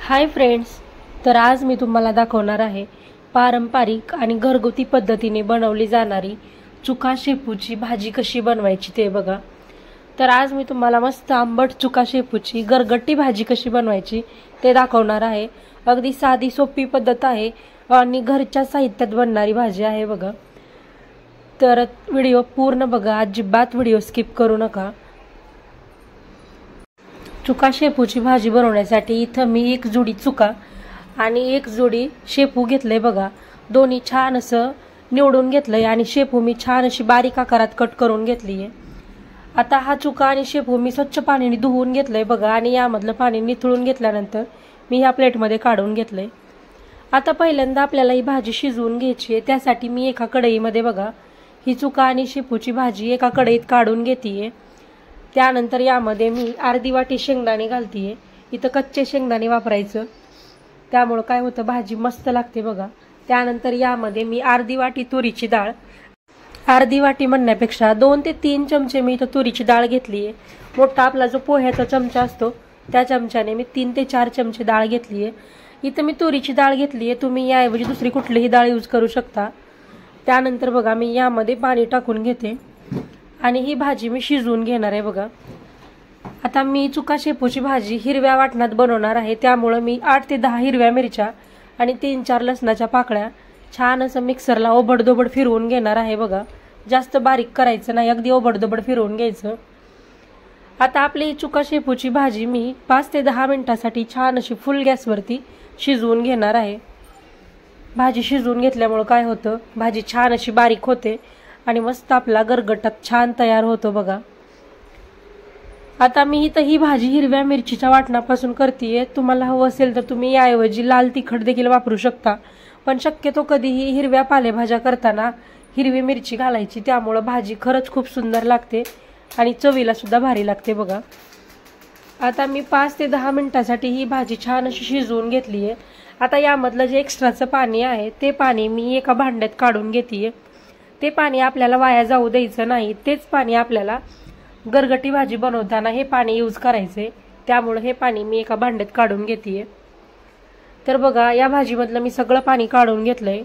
Hi friends, तर आज मी तुम्हाला दाखवणार आहे पारंपरिक आणि घरगुती पद्धतीने बनवली जाणारी चुका शेपूची भाजी कशी बनवायची ते बघा। तर आज मी तुम्हाला मस्त आंबट चुका शेपूची गरगट्टी भाजी कशी बनवायची ते दाखवणार आहे। अगदी साधी सोपी पद्धत आहे आणि घरच्या साहित्यात बनणारी भाजी आहे बघा। तर व्हिडिओ पूर्ण बघा, अजिबात व्हिडिओ स्किप करू नका। चुका शेपूची भाजी बनवण्यासाठी इथं मी एक जोडी चुका आणि एक जोडी शेपू घेतले बघा। दोन्ही छान असं निवडून घेतलंय आणि शेपू मी छान अशी बारीक आकारात कट करून घेतली आहे। आता हा चुका आणि शेपू मी स्वच्छ पाण्याने धुवून घेतलंय बघा आणि यामधलं पाणी निथळून घेतल्यानंतर मी ह्या प्लेटमध्ये काढून घेतलंय। आता पहिल्यांदा आपल्याला ही भाजी शिजवून घ्यायची आहे। त्यासाठी मी एका कढईमध्ये बघा ही चुका आणि शेपूची भाजी एका कढईत काढून घेतीये। त्यानंतर यामध्ये मी अर्धी वाटी शेंगदाणे घालतीये। इथं कच्चे शेंगदाणे वापरायचं, त्यामुळे काय होतं भाजी मस्त लागते बघा। त्यानंतर यामध्ये मी अर्धी वाटी तुरीची डाळ, अर्धी वाटी म्हणण्यापेक्षा 2 ते 3 चमचे मी इथं तुरीची डाळ घेतलीये। मोठा आपला जो पोह्याचा चमचा असतो त्या चमच्याने मी 3 ते 4 चमचे डाळ घेतलीये। इथं मी तुरीची डाळ घेतलीये, तुम्ही याऐवजी दुसरी कुठलीही डाळ यूज करू शकता। त्यानंतर बघा मी यामध्ये पाणी टाकून घेते आणि ही भाजी मी शिजवून घेणार आहे बघा। आता मी चुका शेपूची भाजी हिरव्या वाटणात बनवणार आहे, त्यामुळे मी 8 ते 10 हिरव्या मिरच्या आणि 3-4 लसणाच्या पाकळ्या छान असं मिक्सरला ओबडधोबड फिरवून घेणार आहे बघा। जास्त बारीक करायचं नाही, अगदी ओबडधोबड फिरवून घ्यायचं। आता आपली चुका शेपूची भाजी मी 5 ते 10 मिनिटांसाठी छान अशी फुल गॅसवरती शिजवून घेणार आहे। भाजी शिजवून घेतल्यामुळे काय होतं, भाजी छान अशी बारीक होते आणि मस्त आपला गरगटात छान तयार होतो बघा। आता मी इथं ही भाजी हिरव्या मिरचीच्या वाटणापासून करतेय। तुम्हाला हवं असेल तर तुम्ही याऐवजी लाल तिखट देखील वापरू शकता, पण शक्यतो कधीही हिरव्या पालेभाज्या करताना हिरवी मिरची घालायची, त्यामुळे भाजी खरंच खूप सुंदर लागते आणि चवीला सुद्धा भारी लागते बघा। आता मी 5 ते 10 मिनिटांसाठी ही भाजी छान अशी शिजवून घेतलीये। आता यामधलं जे एक्स्ट्राचं पाणी आहे ते पाणी मी एका भांड्यात काढून घेतेय। ते पाणी आपल्याला वाया जाऊ द्यायचं नाही, तेच पाणी आपल्याला गरगटी भाजी बनवताना हे पाणी यूज करायचे, त्यामुळे हे पाणी मी एका भांड्यात काढून घेतेय। तर बघा या भाजीमधलं मी सगळं पाणी काढून घेतलंय।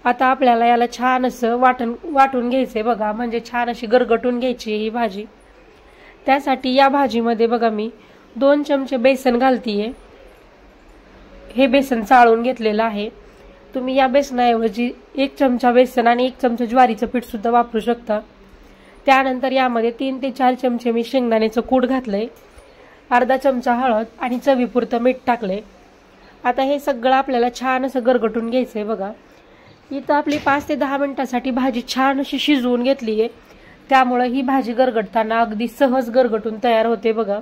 आता आपल्याला याला छान असं वाटून घ्यायचंय बघा, म्हणजे छान अशी गरगटून घ्यायची ही भाजी। त्यासाठी या भाजीमध्ये बघा मी 2 चमचे बेसन घालतीये। हे बेसन चाळून घेतलेलं आहे। तुम्ही या बेसनाऐवजी 1 चमचा बेसन आणि 1 चमचा ज्वारीचं पीठ सुद्धा वापरू शकता। त्यानंतर यामध्ये 3 ते 4 चमचे मी शेंगदाण्याचं कूट घातलंय, अर्धा चमचा हळद आणि चवीपुरतं मीठ टाकलंय। आता हे सगळं आपल्याला छान असं गरगटून घ्यायचंय बघा। इथं आपली 5 ते 10 मिनिटांसाठी भाजी छान अशी शिजवून घेतलीये, त्यामुळे ही भाजी गरगटताना अगदी सहज गरगटून तयार होते बघा।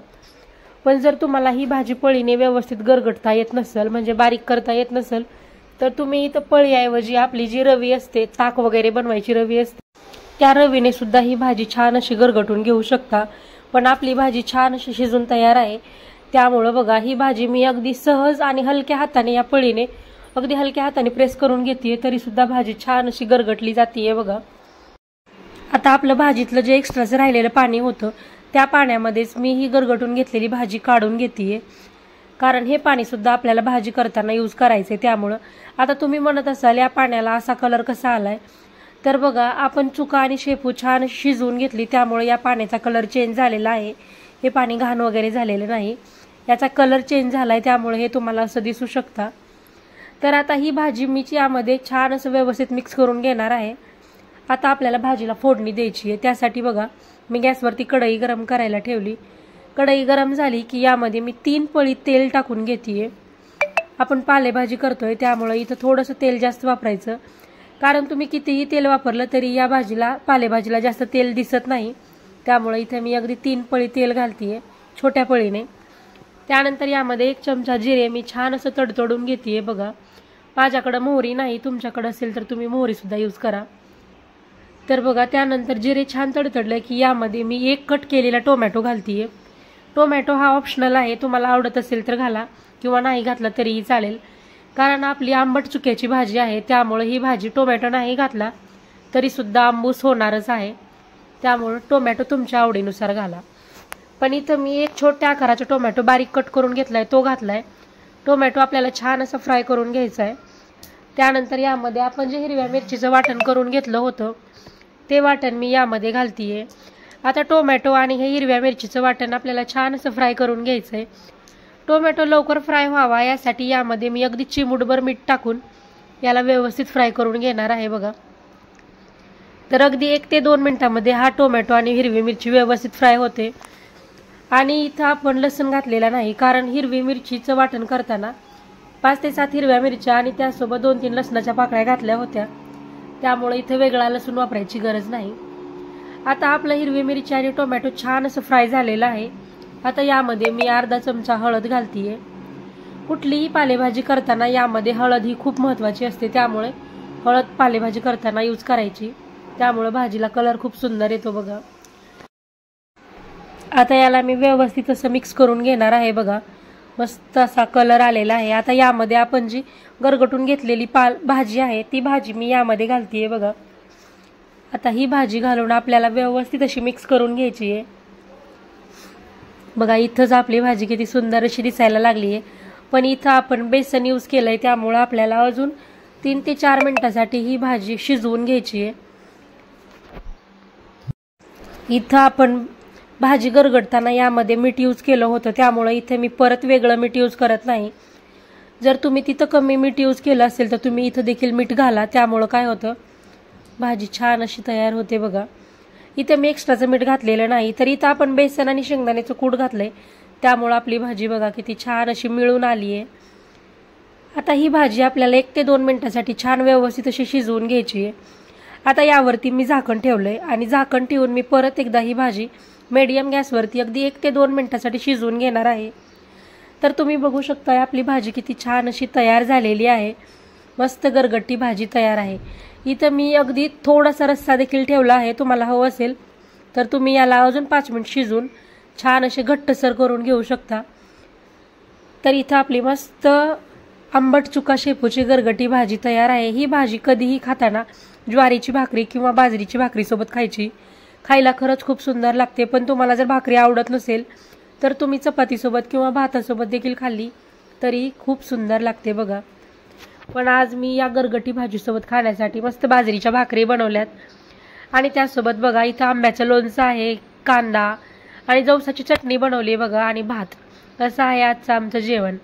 पण जर तुम्हाला ही भाजी पळीने व्यवस्थित गरगटता येत नसेल, म्हणजे बारीक करता येत नसेल, तर तुम्ही इथं पळीऐवजी आपली जी रवी असते, ताक वगैरे बनवायची रवी असते, त्या रवीने सुद्धा ही भाजी छान अशी गरगटून घेऊ शकता। पण आपली भाजी छान अशी शिजून तयार आहे, त्यामुळे बघा ही भाजी मी अगदी सहज आणि हलक्या हाताने या पळीने अगदी हलक्या हाताने प्रेस करून घेतेय, तरी सुद्धा भाजी छान अशी गरगटली जातीये बघा। आता आपलं भाजीतलं जे एक्स्ट्राचं राहिलेलं पाणी होतं त्या पाण्यामध्येच मी ही गरगटून घेतलेली भाजी काढून घेतेय, कारण हे पाणी सुद्धा आपल्याला भाजी करताना यूज करायचंय। त्यामुळे आता तुम्ही म्हणत असाल या पाण्याला असा कलर कसा आलाय, तर बघा आपण चुका आणि शेपू छान शिजवून घेतली, त्यामुळे या पाण्याचा कलर चेंज झालेला आहे। हे पाणी घाण वगैरे झालेलं नाही, याचा कलर चेंज झालाय, त्यामुळे हे तुम्हाला असं दिसू शकता। तर आता ही भाजी मी यामध्ये छान असं व्यवस्थित मिक्स करून घेणार आहे। आता आपल्याला भाजीला फोडणी द्यायची आहे, त्यासाठी बघा मी गॅसवरती कढई गरम करायला ठेवली। कढई गरम झाली की यामध्ये मी 3 पळी तेल टाकून घेतेय। आपण पालेभाजी करतोय त्यामुळे इथं थोडंसं तेल जास्त वापरायचं, कारण तुम्ही कितीही तेल वापरलं तरी या भाजीला पालेभाजीला जास्त तेल दिसत नाही, त्यामुळे इथे मी अगदी 3 पळी तेल घालतीये छोट्या पळीने। त्यानंतर यामध्ये 1 चमचा जिरे मी छान असं तडतडून घेतेय बघा। माझ्याकडे मोहरी नाही, तुमच्याकडे असेल तर तुम्ही मोहरी सुद्धा यूज करा। तर बघा त्यानंतर जिरे छान तडतडले की यामध्ये मी 1 कट केलेला टोमॅटो घालतीये। टोमॅटो हा ऑप्शनल आहे, तुम्हाला आवडत असेल तर घाला किंवा नाही घातला तरीही चालेल, कारण आपली आंबट चुक्याची भाजी आहे, त्यामुळे ही भाजी टोमॅटो नाही घातला तरी सुद्धा आंबूस होणारच आहे, त्यामुळे टोमॅटो तुमच्या आवडीनुसार घाला। पण इथं मी 1 छोट्या आकाराचा टोमॅटो बारीक कट करून घेतलाय, तो घातलाय। टोमॅटो आपल्याला छान असं फ्राय करून घ्यायचा आहे। त्यानंतर यामध्ये आपण जे हिरव्या मिरचीचं वाटण करून घेतलं होतं ते वाटण मी यामध्ये घालतीये। आता टोमॅटो आणि हे हिरव्या मिरचीचं वाटण आपल्याला छान असं फ्राय करून घ्यायचं आहे। टोमॅटो लवकर फ्राय व्हावा यासाठी यामध्ये मी अगदी चिमूटभर मीठ टाकून याला व्यवस्थित फ्राय करून घेणार आहे बघा। तर अगदी 1 ते 2 मिनिटांमध्ये हा टोमॅटो आणि हिरवी मिरची व्यवस्थित फ्राय होते। आणि इथं आपण लसूण घातलेला नाही, कारण हिरवी मिरचीचं वाटण करताना 5 ते 7 हिरव्या मिरच्या आणि त्यासोबत 2-3 लसणाच्या पाकळ्या घातल्या होत्या, त्यामुळे इथं वेगळा लसूण वापरायची गरज नाही। आता आपलं हिरवी मिरची आणि टोमॅटो छान असं फ्राय झालेलं आहे। आता यामध्ये मी अर्धा चमचा हळद घालतीये। कुठलीही पालेभाजी करताना यामध्ये हळद ही खूप महत्त्वाची असते, त्यामुळे हळद पालेभाजी करताना यूज करायची, त्यामुळे भाजीला कलर खूप सुंदर येतो बघा। आता याला मी व्यवस्थित असं मिक्स करून घेणार आहे बघा। मस्त असा कलर आलेला आहे। आता यामध्ये आपण जी गरगटून घेतलेली भाजी आहे ती भाजी मी यामध्ये घालतीये बघा। आता ही भाजी घालून आपल्याला व्यवस्थित अशी मिक्स करून घ्यायची आहे बघा। इथंच आपली भाजी किती सुंदर अशी दिसायला लागली आहे, पण इथं आपण बेसन यूज केलंय त्यामुळे आपल्याला अजून 3 ते 4 मिनिटांसाठी ही भाजी शिजवून घ्यायची आहे। इथं आपण भाजी गरगडताना यामध्ये मीठ यूज केलं होतं, त्यामुळे इथे मी परत वेगळं मीठ यूज करत नाही। जर तुम्ही तिथं कमी मीठ यूज केलं असेल तर तुम्ही इथं देखील मीठ घाला, त्यामुळे काय होतं भाजी छान अशी तयार होते बघा। इथे मी एक्स्ट्राचं मीठ घातलेलं नाही, तर इथं आपण बेसन आणि शेंगदाण्याचं कूट घातलंय, त्यामुळे आपली भाजी बघा किती छान अशी मिळून आली आहे। आता ही भाजी आपल्याला 1 ते 2 मिनिटांसाठी छान व्यवस्थित अशी शिजवून घ्यायची आहे। आता यावरती मी झाकण ठेवलंय आणि झाकण ठेवून मी परत एकदा ही भाजी मीडियम गॅसवरती अगदी 1 ते 2 मिनिटांसाठी शिजवून घेणार आहे। तर तुम्ही बघू शकता आपली भाजी किती छान अशी तयार झालेली आहे। मस्त गरगटी भाजी तयार आहे। इथं मी अगदी थोडासा रस्सा देखील ठेवला आहे, तुम्हाला हवं असेल तर तुम्ही याला अजून 5 मिनिट शिजवून छान असे घट्टसर करून घेऊ शकता। तर इथं आपली मस्त आंबट चुका शेपूची गरगटी भाजी तयार आहे। ही भाजी कधीही खाताना ज्वारीची भाकरी किंवा बाजरीची भाकरी सोबत खायला खरंच खूप सुंदर लागते। पण तुम्हाला जर भाकरी आवडत नसेल तर तुम्ही चपातीसोबत किंवा भातासोबत देखील खाल्ली तरी खूप सुंदर लागते बघा। पण आज मी या गरगटी भाजीसोबत खाण्यासाठी मस्त बाजरीच्या भाकरी बनवल्यात आणि त्यासोबत बघा इथं आंब्याचं लोणचं आहे, कांदा आणि जवसाची चटणी बनवली बघा आणि भात। असं आहे आजचं आमचं जेवण।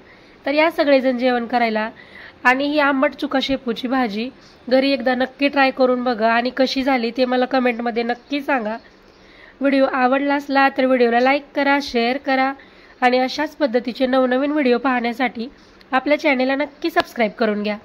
तर या सगळेजण जेवण करायला आणि ही आंबट चुका शेपूची भाजी घरी एकदा नक्की ट्राय करून बघा आणि कशी झाली ते मला कमेंटमध्ये नक्की सांगा। व्हिडिओ आवडला असला तर व्हिडिओला लाईक करा, शेअर करा आणि अशाच पद्धतीचे नवनवीन व्हिडिओ पाहण्यासाठी आपल्या चॅनेलला नक्की सबस्क्राईब करून घ्या।